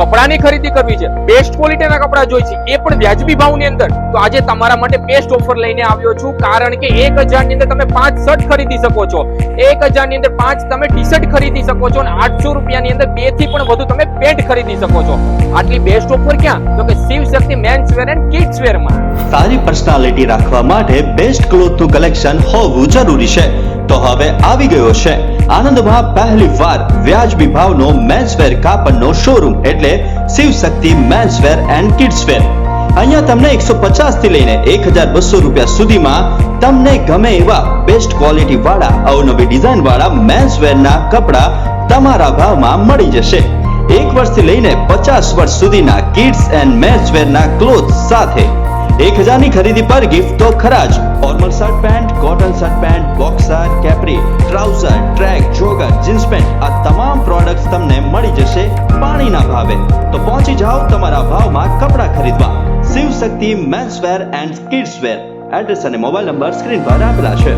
કપડાની ખરીદી કરવી છે, બેસ્ટ ક્વોલિટીના કપડા જોઈ છે, એ પણ વ્યાજબી ભાવની અંદર, તો આજે તમારા માટે બેસ્ટ ઓફર લઈને આવ્યો છું. કારણ કે 1000 ની અંદર તમે 5 શર્ટ ખરીદી શકો છો, 1000 ની અંદર 5 તમે ટી શર્ટ ખરીદી શકો છો, અને 800 રૂપિયાની અંદર 2 થી પણ વધુ તમે પેન્ટ ખરીદી શકો છો. આટલી બેસ્ટ ઓફર ક્યાં? તો કે Shiv Shakti men's wear and kids wear માં. સારી પર્સનાલિટી રાખવા માટે બેસ્ટ ક્લોથનું કલેક્શન હોવું જરૂરી છે. તો હવે આવી ગયો છે આનંદમાં પહેલી વાર વ્યાજબી ભાવનો મેન્સવેર કાપડનો શોરૂમ એટલે Shiv Shakti menswear and kids વેર. અહીંયા તમને 150 થી લઈને 1200 રૂપિયા સુધીમાં તમને ગમે એવા બેસ્ટ ક્વોલિટી વાળા અવનવી ડિઝાઇન વાળા મેન્સવેરના કપડા તમારા ભાવમાં મળી જશે. 1 વર્ષથી લઈને 50 વર્ષ સુધીના કિડ્સ એન્ડ મેન્સવેરના ક્લોથ સાથે 1000 ની ખરીદી પર ગિફ્ટ તો ખરા જ. Formal shirt pant, cotton shirt pant, boxer, capri, trouser, track, jogger, jeans pant આ તમામ પ્રોડક્ટ્સ તમને મળી જશે પાણીના ભાવે. તો પહોંચી જાઓ તમારા ભાવમાં કપડા ખરીદવા Shiv Shakti menswear and kids wear. Address અને મોબાઈલ નંબર સ્ક્રીન પર આપેલા છે.